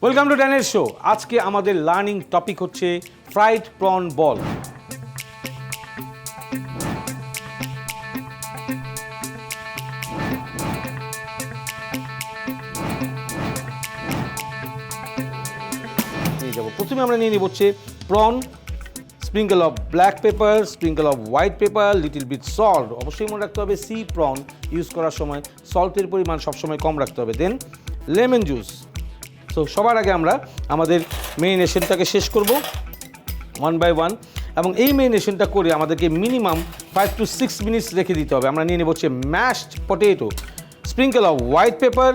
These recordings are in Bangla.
Welcome to ড্যানের show. আজকে আমাদের লার্নিং টপিক হচ্ছে ফ্রাইড প্রন বল। নিয়ে যাবো, প্রথমে আমরা নিয়ে নিব হচ্ছে prawn, sprinkle of black pepper, sprinkle of white pepper, little bit salt. অবশ্যই মনে রাখতে হবে সি প্রন ইউজ করার সময় সল্টের পরিমাণ সবসময় কম রাখতে হবে। দেন লেমন জুস। তো সবার আগে আমরা আমাদের মেরিনেশনটাকে শেষ করব ওয়ান বাই ওয়ান, এবং এই মেরিনেশনটা করে আমাদেরকে মিনিমাম 5 to 6 মিনিটস রেখে দিতে হবে। আমরা নিয়ে নেব হচ্ছে mashed potato, sprinkle of white pepper,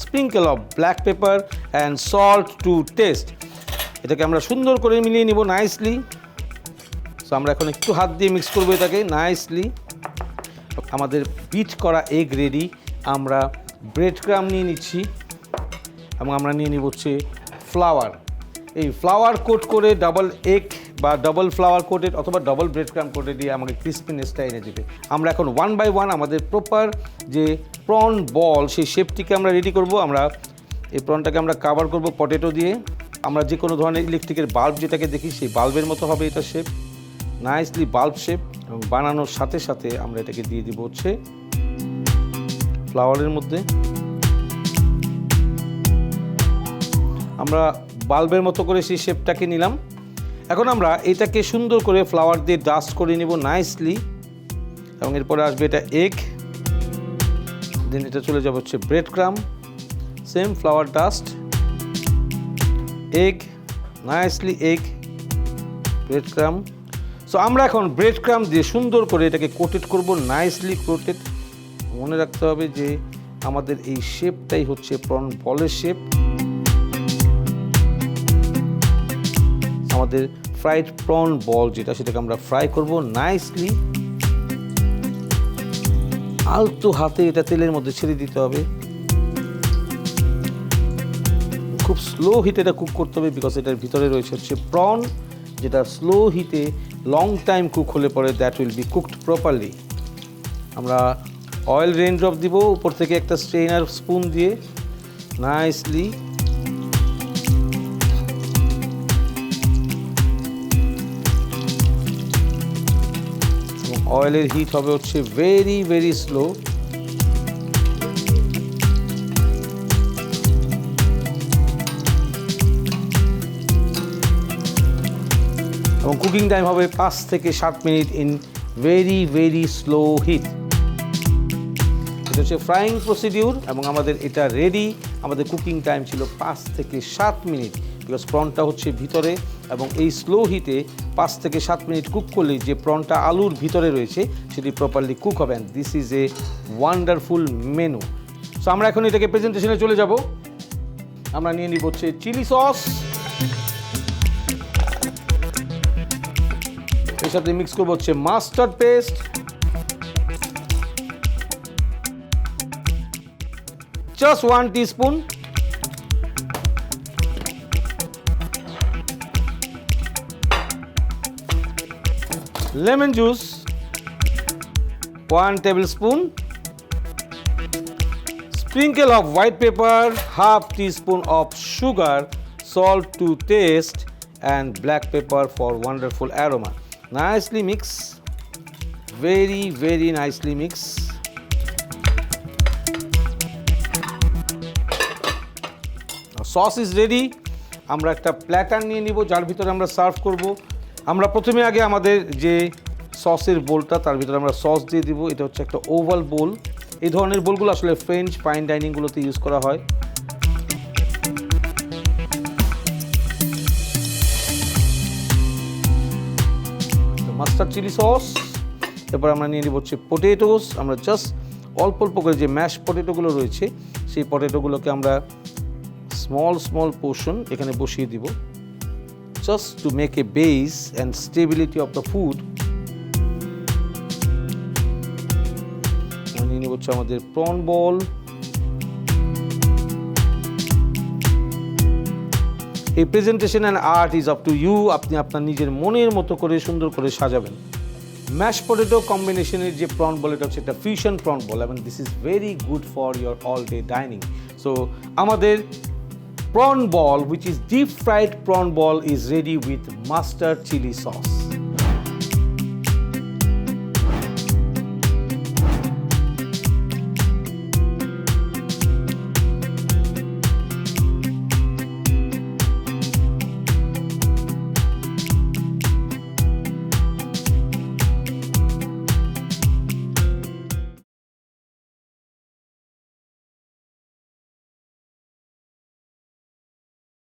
sprinkle of black pepper and salt to taste. এটাকে আমরা সুন্দর করে মিলিয়ে নিব নাইসলি। সো আমরা এখন একটু হাত দিয়ে মিক্স করবো এটাকে নাইসলি। আমাদের বিট করা এগ রেডি। আমরা ব্রেড ক্রাম নিয়ে নিচ্ছি এবং আমরা নিয়ে নিব হচ্ছে ফ্লাওয়ার। এই ফ্লাওয়ার কোট করে ডাবল এগ বা ডাবল ফ্লাওয়ার কোটেড অথবা ডাবল ব্রেড ক্রাম কোটে দিয়ে আমাকে ক্রিস্পিনেসটা এনে দেবে। আমরা এখন ওয়ান বাই ওয়ান আমাদের প্রপার যে প্রন বল সেই শেপটিকে আমরা রেডি করব। আমরা এই প্রনটাকে আমরা কাভার করব পটেটো দিয়ে। আমরা যে কোনো ধরনের ইলেকট্রিকের বাল্ব যেটাকে দেখি সেই বাল্বের মতো হবে এটা শেপ, নাইসলি বাল্ব শেপ। এবং বানানোর সাথে সাথে আমরা এটাকে দিয়ে দিব হচ্ছে ফ্লাওয়ারের মধ্যে। আমরা বাল্বের মতো করে সেই শেপটাকে নিলাম। এখন আমরা এটাকে সুন্দর করে ফ্লাওয়ার দিয়ে ডাস্ট করে নেব নাইসলি, এবং এরপরে আসবে এটা এগ, দেন এটা চলে যাবে হচ্ছে ব্রেড ক্রাম, same flower dust, egg, nicely egg, bread ক্রাম। সো আমরা এখন ব্রেড ক্রাম দিয়ে সুন্দর করে এটাকে কোটেড করব, নাইসলি কোটেড। মনে রাখতে হবে যে আমাদের এই শেপটাই হচ্ছে প্রন বলের শেপ। আমাদের ফ্রাইড প্রন বল যেটা সেটাকে আমরা ফ্রাই করব নাইসলি। আলতো হাতে এটা তেলের মধ্যে ছেড়ে দিতে হবে। খুব স্লো হিটে এটা কুক করতে হবে, বিকজ এটার ভিতরে রয়েছে হচ্ছে প্রন, যেটা স্লো হিটে লং টাইম কুক হলে পরে that will be cooked properly. আমরা অয়েল রেইন ড্রপ দিব উপর থেকে একটা স্ট্রেনার স্পুন দিয়ে নাইসলি। অয়েলের হিট হবে হচ্ছে ভেরি ভেরি স্লো। এবং কুকিং টাইম হবে 5 থেকে 7 minute in very very slow heat. এটা হচ্ছে ফ্রাইং প্রসিডিউর এবং আমাদের এটা রেডি। আমাদের কুকিং টাইম ছিল 5 থেকে 7 মিনিট, বিকজ প্রনটা হচ্ছে ভিতরে, এবং এই স্লো হিটে 5 থেকে 7 মিনিট কুক করলেই যে প্রনটা আলুর ভিতরে রয়েছে সেটি প্রপারলি কুক হবে। And this is a wonderful menu. So আমরা এখন এটাকে প্রেজেন্টেশনে চলে যাব। আমরা নিয়ে নিব হচ্ছে চিলি সস, এর সাথে মিক্স করবো হচ্ছে mustard paste, just 1 teaspoon, lemon juice 1 tablespoon, sprinkle of white pepper, half teaspoon of sugar, salt to taste, and black pepper for wonderful aroma. Nicely mix, very very nicely mix. Now sauce is ready. আমরা একটা প্ল্যাটার নিয়ে নিব যার ভিতরে আমরা সার্ভ করব। আমরা প্রথমে আগে আমাদের যে সসের বোলটা তার ভিতরে আমরা সস দিয়ে দিব। এটা হচ্ছে একটা ওভাল বোল। এই ধরনের বোলগুলো আসলে ফ্রেঞ্চ ফাইন ডাইনিংগুলোতে ইউজ করা হয়। Mustard chilli sauce. এরপর আমরা নিয়ে নিব হচ্ছে পটেটোস। আমরা জাস্ট অল্প অল্প করে যে ম্যাশ পটেটোগুলো রয়েছে সেই পটেটোগুলোকে আমরা স্মল স্মল পোর্শন এখানে বসিয়ে দিব, just to make a base and stability of the food. নিয়ে নেব হচ্ছে আমাদের প্রন বল। এই presentation and art is up to you. আপনি আপনার নিজের মনের মতো করে সুন্দর করে সাজাবেন। ম্যাশ পটেটো কম্বিনেশনের যে প্রন বল এটা হচ্ছে একটা ফিউশন প্রন বল, এবং this is very good for your all day dining. So আমাদের prawn ball, which is deep fried prawn ball, is ready with mustard chili sauce.